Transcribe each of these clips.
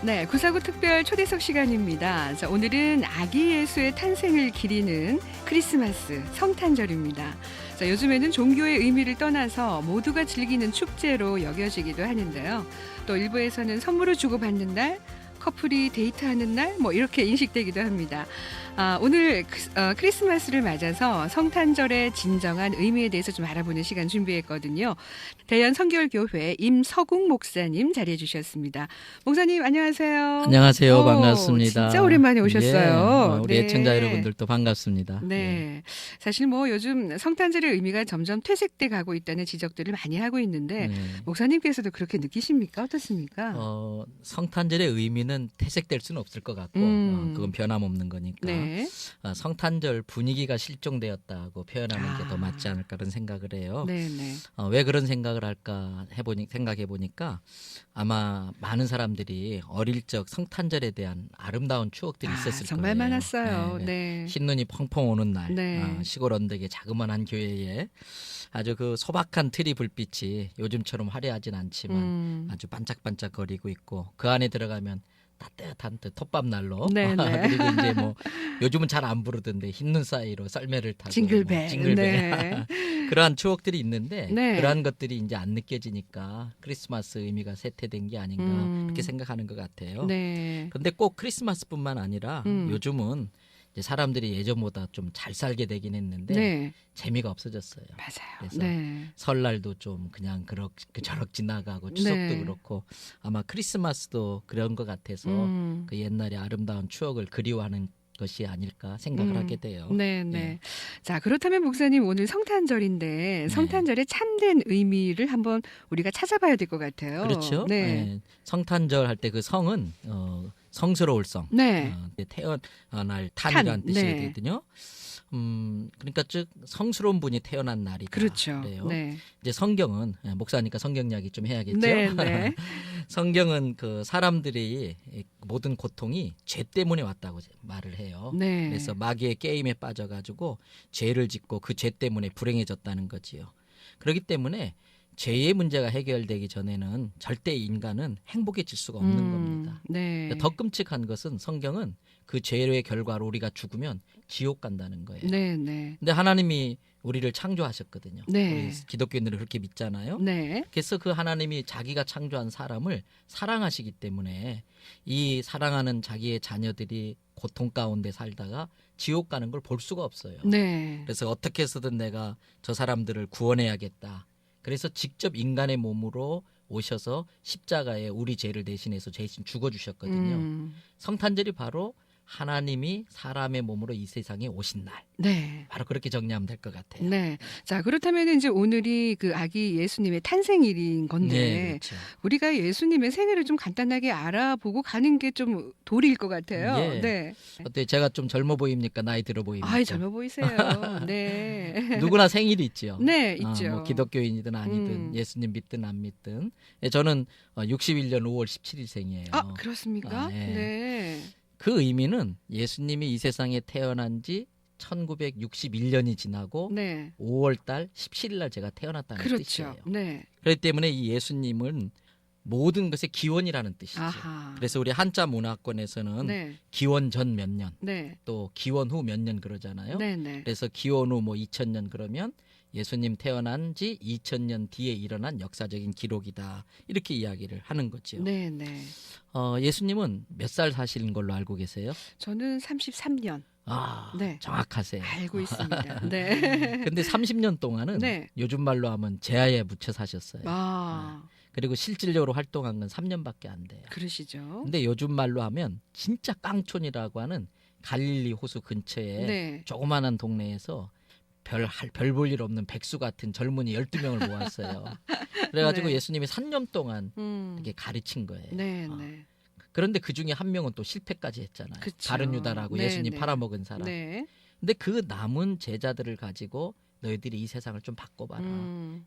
네, 구사구 특별 초대석 시간입니다. 자, 오늘은 아기 예수의 탄생을 기리는 크리스마스 성탄절입니다. 자, 요즘에는 종교의 의미를 떠나서 모두가 즐기는 축제로 여겨지기도 하는데요. 또 일부에서는 선물을 주고받는 날, 커플이 데이트하는 날, 이렇게 인식되기도 합니다. 오늘 크리스마스를 맞아서 성탄절의 진정한 의미에 대해서 좀 알아보는 시간 준비했거든요. 대연 성결교회 임서국 목사님 자리해 주셨습니다. 목사님 안녕하세요. 안녕하세요. 반갑습니다. 진짜 오랜만에 오셨어요. 예, 우리 애청자 여러분들도 반갑습니다. 네. 예. 사실 요즘 성탄절의 의미가 점점 퇴색돼 가고 있다는 지적들을 많이 하고 있는데 목사님께서도 그렇게 느끼십니까? 어떻습니까? 성탄절의 의미는 퇴색될 수는 없을 것 같고 그건 변함없는 거니까 네. 성탄절 분위기가 실종되었다고 표현하는 게 더 맞지 않을까 그런 생각을 해요. 네네. 왜 그런 생각을 할까 생각해 보니까 아마 많은 사람들이 어릴 적 성탄절에 대한 아름다운 추억들이 있었을 정말 거예요. 많았어요. 네. 흰눈이 펑펑 오는 날, 네. 시골 언덕의 자그마한 교회에 아주 그 소박한 트리 불빛이 요즘처럼 화려하진 않지만 아주 반짝반짝 거리고 있고 그 안에 들어가면 따뜻한 톱밥 난로. 네네. 그리고 이제 요즘은 잘 안 부르던데 흰눈 사이로 썰매를 타고 징글벨. 징글벨. 네. 그러한 추억들이 있는데 네. 그러한 것들이 이제 안 느껴지니까 크리스마스 의미가 쇠퇴된 게 아닌가 그렇게 생각하는 것 같아요. 네. 그런데 꼭 크리스마스뿐만 아니라 요즘은 이제 사람들이 예전보다 좀 잘 살게 되긴 했는데 네. 재미가 없어졌어요. 맞아요. 그래서 네. 설날도 좀 그냥 저럭 지나가고 추석도 네. 그렇고 아마 크리스마스도 그런 것 같아서 그 옛날의 아름다운 추억을 그리워하는 것이 아닐까 생각을 하게 돼요. 네네. 예. 자, 그렇다면 목사님 오늘 성탄절인데 성탄절의 참된 의미를 한번 우리가 찾아봐야 될 것 같아요. 그렇죠. 네. 예. 성탄절 할 때 그 성은 성스러울 성. 네. 태어날 탄이라는 탄. 뜻이 네. 되거든요. 그러니까 즉 성스러운 분이 태어난 날이다. 그렇죠. 그래요. 네. 이제 성경은 목사니까 성경 이야기 좀 해야겠죠. 네, 네. 성경은 그 사람들이 모든 고통이 죄 때문에 왔다고 말을 해요. 네. 그래서 마귀의 게임에 빠져가지고 죄를 짓고 그 죄 때문에 불행해졌다는 거지요. 그렇기 때문에 죄의 문제가 해결되기 전에는 절대 인간은 행복해질 수가 없는 겁니다. 네. 더 끔찍한 것은 성경은 그 죄의 결과로 우리가 죽으면 지옥 간다는 거예요. 네, 네. 근데 하나님이 우리를 창조하셨거든요. 네. 우리 기독교인들은 그렇게 믿잖아요. 네. 그래서 그 하나님이 자기가 창조한 사람을 사랑하시기 때문에 이 사랑하는 자기의 자녀들이 고통 가운데 살다가 지옥 가는 걸 볼 수가 없어요. 네. 그래서 어떻게 해서든 내가 저 사람들을 구원해야겠다. 그래서 직접 인간의 몸으로 오셔서 십자가에 우리 죄를 대신해서 대신 죽어주셨거든요. 성탄절이 바로 하나님이 사람의 몸으로 이 세상에 오신 날. 네. 바로 그렇게 정리하면 될 것 같아요. 네. 자, 그렇다면 이제 오늘이 그 아기 예수님의 탄생일인 건데 네, 그렇죠. 우리가 예수님의 생애를 좀 간단하게 알아보고 가는 게 좀 도리일 것 같아요. 예. 네. 어때 제가 좀 젊어 보입니까? 나이 들어 보입니까? 아이, 젊어 보이세요. 네. 누구나 생일이 있죠. 네, 있죠. 기독교인이든 아니든 예수님 믿든 안 믿든. 저는 61년 5월 17일생이에요. 아, 그렇습니까? 예. 네. 그 의미는 예수님이 이 세상에 태어난 지 1961년이 지나고 네. 5월 달 17일 날 제가 태어났다는 그렇죠. 뜻이에요. 네. 그렇기 때문에 이 예수님은 모든 것의 기원이라는 뜻이죠. 아하. 그래서 우리 한자 문화권에서는 네. 기원 전 몇 년, 네. 또 기원 후 몇 년 그러잖아요. 네, 네. 그래서 기원 후 2000년 그러면 예수님 태어난 지 2000년 뒤에 일어난 역사적인 기록이다. 이렇게 이야기를 하는 거죠. 네, 네. 예수님은 몇 살 사시는 걸로 알고 계세요? 저는 33년 네. 정확하세요. 알고 있습니다. 네. 근데 30년 동안은 네. 요즘 말로 하면 제아에 묻혀 사셨어요. 아, 그리고 실질적으로 활동한 건 3년밖에 안 돼요. 그러시죠. 근데 요즘 말로 하면 진짜 깡촌이라고 하는 갈릴리 호수 근처에 네. 조그마한 동네에서 별 볼 일 없는 백수 같은 젊은이 12명을 모았어요. 그래가지고 네. 예수님이 3년 동안 음. 이렇게 가르친 거예요. 네, 네. 그런데 그 중에 한 명은 또 실패까지 했잖아요. 그쵸. 다른 유다라고 네, 예수님 네. 팔아먹은 사람. 네. 근데 그 남은 제자들을 가지고 너희들이 이 세상을 좀 바꿔봐라.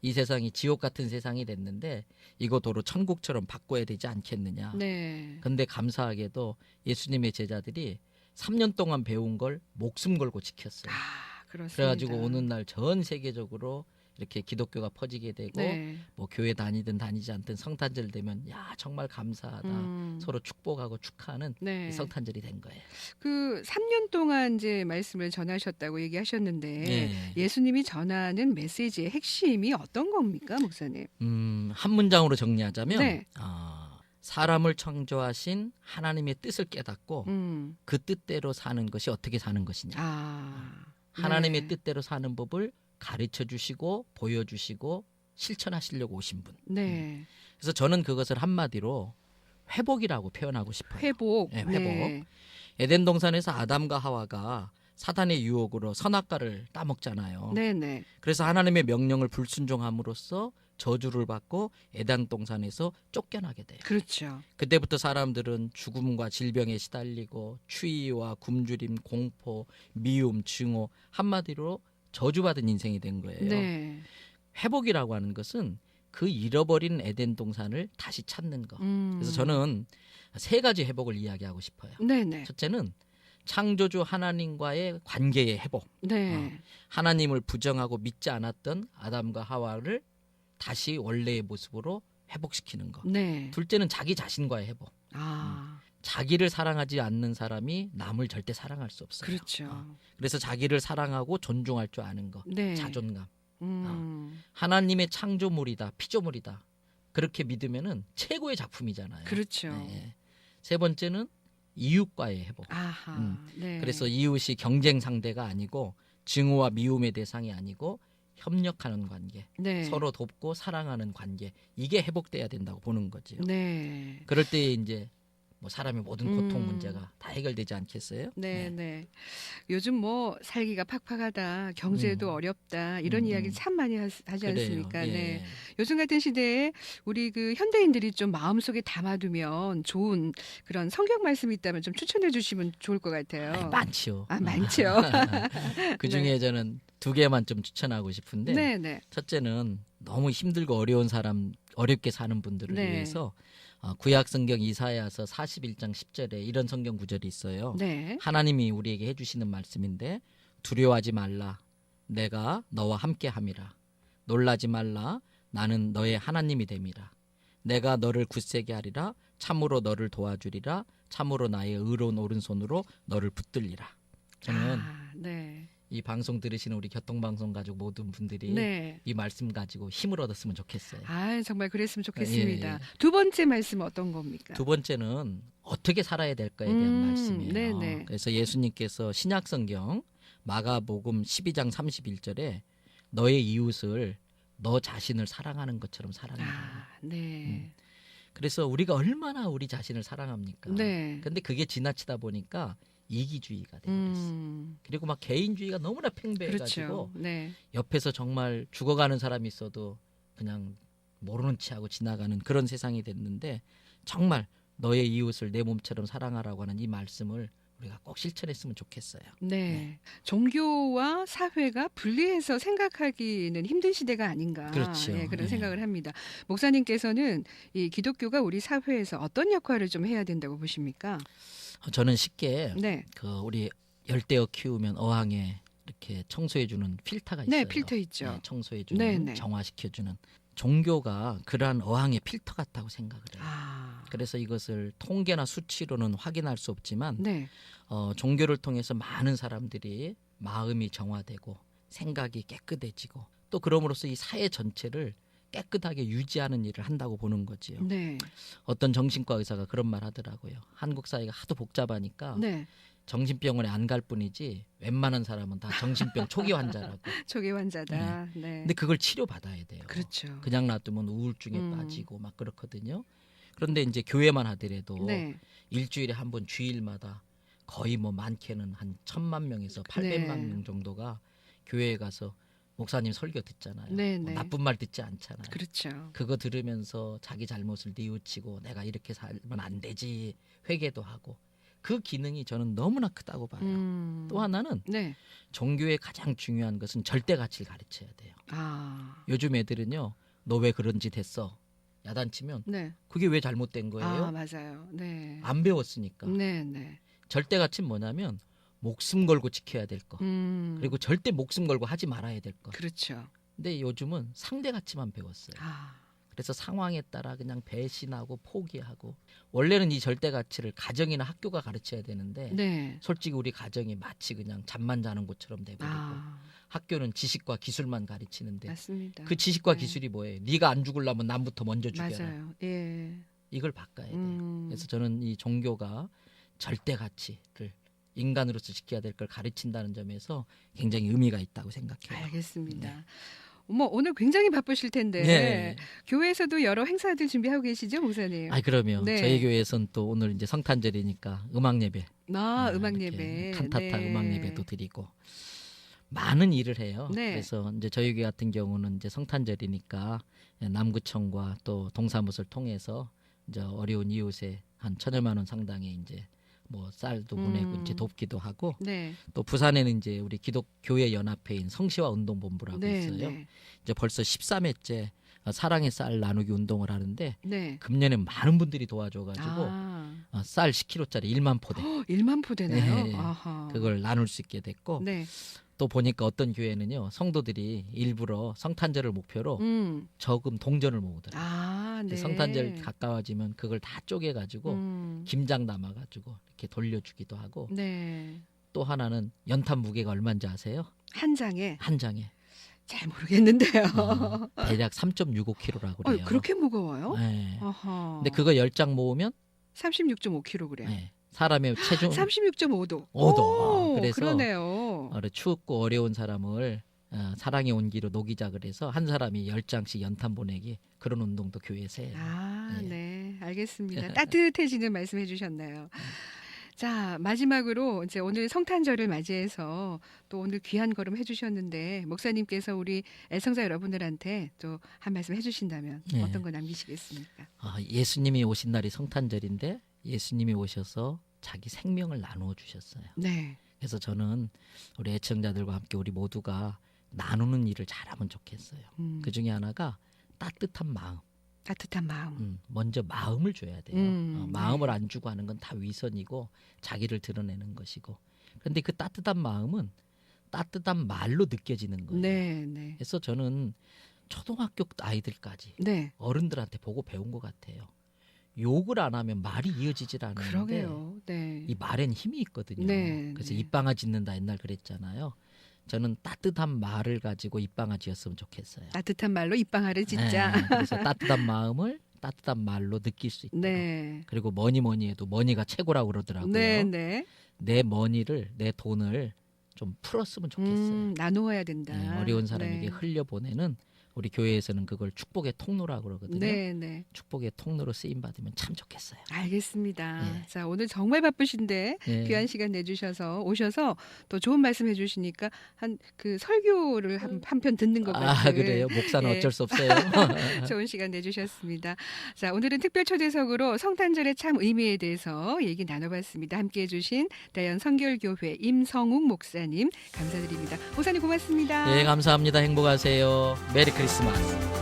이 세상이 지옥 같은 세상이 됐는데 이거 도로 천국처럼 바꿔야 되지 않겠느냐. 네. 근데 감사하게도 예수님의 제자들이 3년 동안 배운 걸 목숨 걸고 지켰어요. 아, 그렇습니다. 그래가지고 오는 날 전 세계적으로 이렇게 기독교가 퍼지게 되고 네. 뭐 교회 다니든 다니지 않든 성탄절 되면 야 정말 감사하다 서로 축복하고 축하하는 네. 이 성탄절이 된 거예요. 그 3년 동안 이제 말씀을 전하셨다고 얘기하셨는데 네. 예수님이 전하는 메시지의 핵심이 어떤 겁니까, 목사님? 한 문장으로 정리하자면 네. 사람을 창조하신 하나님의 뜻을 깨닫고 그 뜻대로 사는 것이 어떻게 사는 것이냐. 하나님의 네. 뜻대로 사는 법을 가르쳐 주시고 보여주시고 실천하시려고 오신 분. 네. 그래서 저는 그것을 한마디로 회복이라고 표현하고 싶어요. 회복. 네, 회복. 네. 에덴 동산에서 아담과 하와가 사단의 유혹으로 선악과를 따먹잖아요. 네네. 그래서 하나님의 명령을 불순종함으로써 저주를 받고 에덴 동산에서 쫓겨나게 돼요. 그렇죠. 그때부터 사람들은 죽음과 질병에 시달리고 추위와 굶주림, 공포, 미움, 증오 한마디로 저주받은 인생이 된 거예요. 네. 회복이라고 하는 것은 그 잃어버린 에덴 동산을 다시 찾는 거. 그래서 저는 세 가지 회복을 이야기하고 싶어요. 네네. 첫째는 창조주 하나님과의 관계의 회복. 네. 하나님을 부정하고 믿지 않았던 아담과 하와를 다시 원래의 모습으로 회복시키는 거. 네. 둘째는 자기 자신과의 회복. 자기를 사랑하지 않는 사람이 남을 절대 사랑할 수 없어요. 그렇죠. 그래서 자기를 사랑하고 존중할 줄 아는 거. 네. 자존감. 하나님의 창조물이다, 피조물이다. 그렇게 믿으면은 최고의 작품이잖아요. 그렇죠. 네. 세 번째는 이웃과의 회복. 네. 그래서 이웃이 경쟁 상대가 아니고 증오와 미움의 대상이 아니고 협력하는 관계, 네. 서로 돕고 사랑하는 관계, 이게 회복돼야 된다고 보는 거죠. 네. 그럴 때 이제 뭐 사람의 모든 고통 문제가 다 해결되지 않겠어요? 네, 네. 요즘 뭐 살기가 팍팍하다, 경제도 어렵다 이런 이야기 참 많이 하지 그래요. 않습니까? 예. 네. 요즘 같은 시대에 우리 그 현대인들이 좀 마음속에 담아두면 좋은 그런 성경 말씀이 있다면 좀 추천해 주시면 좋을 것 같아요. 아니, 많지요. 많죠. 그 중에 저는 두 개만 좀 추천하고 싶은데 네, 네. 첫째는 너무 힘들고 어려운 사람, 어렵게 사는 분들을 네. 위해서 구약 성경 이사야서 41장 10절에 이런 성경 구절이 있어요. 네. 하나님이 우리에게 해주시는 말씀인데 두려워하지 말라. 내가 너와 함께함이라. 놀라지 말라. 나는 너의 하나님이 됨이라. 내가 너를 굳세게 하리라. 참으로 너를 도와주리라. 참으로 나의 의로운 오른손으로 너를 붙들리라. 저는 네. 이 방송 들으시는 우리 교통방송 가족 모든 분들이 네. 이 말씀 가지고 힘을 얻었으면 좋겠어요. 정말 그랬으면 좋겠습니다. 예. 두 번째 말씀 어떤 겁니까? 두 번째는 어떻게 살아야 될까에 대한 말씀이에요. 네네. 그래서 예수님께서 신약성경 마가복음 12장 31절에 너의 이웃을 너 자신을 사랑하는 것처럼 사랑해라. 네. 그래서 우리가 얼마나 우리 자신을 사랑합니까? 네. 근데 그게 지나치다 보니까 이기주의가 되어버렸어요. 그리고 막 개인주의가 너무나 팽배해가지고 그렇죠. 네. 옆에서 정말 죽어가는 사람이 있어도 그냥 모르는 체하고 지나가는 그런 세상이 됐는데 정말 너의 이웃을 내 몸처럼 사랑하라고 하는 이 말씀을 우리가 꼭 실천했으면 좋겠어요. 네. 종교와 사회가 분리해서 생각하기는 힘든 시대가 아닌가. 그렇죠. 그런 네. 생각을 합니다. 목사님께서는 이 기독교가 우리 사회에서 어떤 역할을 좀 해야 된다고 보십니까? 저는 쉽게 네. 그 우리 열대어 키우면 어항에 이렇게 청소해주는 필터가 있어요. 네, 필터 있죠. 네, 청소해주는, 네, 네. 정화시켜주는. 종교가 그러한 어항의 필터 같다고 생각을 해요. 아. 그래서 이것을 통계나 수치로는 확인할 수 없지만 네. 종교를 통해서 많은 사람들이 마음이 정화되고 생각이 깨끗해지고 또 그럼으로써 이 사회 전체를 깨끗하게 유지하는 일을 한다고 보는 거지요. 네. 어떤 정신과 의사가 그런 말 하더라고요. 한국 사회가 하도 복잡하니까 네. 정신병원에 안 갈 뿐이지 웬만한 사람은 다 정신병 초기 환자라고. 초기 환자다. 네. 근데 그걸 치료받아야 돼요. 그렇죠. 그냥 놔두면 우울증에 빠지고 막 그렇거든요. 그런데 이제 교회만 하더라도 네. 일주일에 한 번 주일마다 거의 뭐 많게는 한 1,000만 명에서 800만 명 정도가 교회에 가서 목사님 설교 듣잖아요. 네, 뭐 네. 나쁜 말 듣지 않잖아요. 그렇죠. 그거 들으면서 자기 잘못을 뉘우치고 내가 이렇게 살면 안 되지 회개도 하고 그 기능이 저는 너무나 크다고 봐요. 또 하나는 네. 종교의 가장 중요한 것은 절대 가치를 가르쳐야 돼요. 아. 요즘 애들은요. 너 왜 그런 짓 했어? 야단치면 네. 그게 왜 잘못된 거예요? 맞아요. 네. 안 배웠으니까. 네, 네. 절대 가치는 뭐냐면 목숨 걸고 지켜야 될 거. 음. 그리고 절대 목숨 걸고 하지 말아야 될 거. 그렇죠. 근데 요즘은 상대 가치만 배웠어요. 아, 그래서 상황에 따라 그냥 배신하고 포기하고 원래는 이 절대 가치를 가정이나 학교가 가르쳐야 되는데 네. 솔직히 우리 가정이 마치 그냥 잠만 자는 곳처럼 돼버리고 아, 학교는 지식과 기술만 가르치는데 맞습니다. 그 지식과 네. 기술이 뭐예요? 네가 안 죽으려면 남부터 먼저 죽여라. 맞아요. 예. 이걸 바꿔야 돼요. 음. 그래서 저는 이 종교가 절대 가치를 인간으로서 지켜야 될 걸 가르친다는 점에서 굉장히 의미가 있다고 생각해요. 알겠습니다. 네. 어머, 오늘 굉장히 바쁘실 텐데 네. 교회에서도 여러 행사들 준비하고 계시죠, 목사님? 아 그러면 네. 저희 교회에서는 또 오늘 이제 성탄절이니까 음악 예배, 아, 음악 이렇게 예배. 칸타타 네. 음악 예배도 드리고 많은 일을 해요. 네. 그래서 이제 저희 교회 같은 경우는 이제 성탄절이니까 남구청과 또 동사무소를 통해서 이제 어려운 이웃에 한 1,000여만 원 상당의 이제 뭐 쌀도 보내고 이제 돕기도 하고 네. 또 부산에는 이제 우리 기독교회 연합회인 성시화 운동본부라고 네. 있어요. 네. 이제 벌써 13회째 사랑의 쌀 나누기 운동을 하는데 네. 금년에 많은 분들이 도와줘가지고 아, 쌀 10kg짜리 1만 포대 1만 포대나요? 네. 아하. 그걸 나눌 수 있게 됐고 네. 또 보니까 어떤 교회는요 성도들이 일부러 성탄절을 목표로 저금 동전을 모으더라고요. 아, 네. 성탄절 가까워지면 그걸 다 쪼개가지고 김장 담아가지고 이렇게 돌려주기도 하고 네. 또 하나는 연탄 무게가 얼마인지 아세요? 한 장에 한 장에 잘 모르겠는데요. 대략 3.65kg라고 그래요. 그렇게 무거워요? 네. 아하. 근데 그거 10장 모으면 36.5kg. 네, 사람의 체중 36.5도. 5도. 그래서 그러네요. 추웠고 어려운 사람을 사랑의 온기로 녹이자 그래서 한 사람이 10장씩 연탄 보내기 그런 운동도 교회에서 해요. 아, 예. 네. 알겠습니다. 따뜻해지는 말씀 해주셨나요? 자, 마지막으로 이제 오늘 성탄절을 맞이해서 또 오늘 귀한 걸음 해주셨는데 목사님께서 우리 애청자 여러분들한테 또 한 말씀 해주신다면 네. 어떤 거 남기시겠습니까? 예수님이 오신 날이 성탄절인데 예수님이 오셔서 자기 생명을 나누어 주셨어요. 네. 그래서 저는 우리 애청자들과 함께 우리 모두가 나누는 일을 잘하면 좋겠어요. 그 중에 하나가 따뜻한 마음. 따뜻한 마음. 먼저 마음을 줘야 돼요. 마음을 네. 안 주고 하는 건 다 위선이고 자기를 드러내는 것이고. 그런데 그 따뜻한 마음은 따뜻한 말로 느껴지는 거예요. 네, 네. 그래서 저는 초등학교 아이들까지 네. 어른들한테 보고 배운 것 같아요. 욕을 안 하면 말이 이어지질 않는데 그러게요. 네. 이 말엔 힘이 있거든요. 네, 그래서 네. 입방아 짓는다 옛날 그랬잖아요. 저는 따뜻한 말을 가지고 입방아 지었으면 좋겠어요. 따뜻한 말로 입방아를 짓자. 네, 그래서 따뜻한 마음을 따뜻한 말로 느낄 수 있도록. 네. 그리고 뭐니 해도 머니가 최고라고 그러더라고요. 네, 네. 내 머니를 내 돈을 좀 풀었으면 좋겠어요. 나누어야 된다. 네, 어려운 사람에게 네. 흘려보내는 우리 교회에서는 그걸 축복의 통로라고 그러거든요. 네, 네. 축복의 통로로 쓰임 받으면 참 좋겠어요. 알겠습니다. 네. 자, 오늘 정말 바쁘신데 네. 귀한 시간 내주셔서 오셔서 또 좋은 말씀 해주시니까 한 그 설교를 한 편 듣는 것 같아요. 그래요? 목사는 네. 어쩔 수 없어요. 좋은 시간 내주셨습니다. 자, 오늘은 특별 초대석으로 성탄절의 참 의미에 대해서 얘기 나눠봤습니다. 함께해 주신 대연 성결교회 임성욱 목사님 감사드립니다. 목사님 고맙습니다. 네, 감사합니다. 행복하세요. 메리 크리스마스.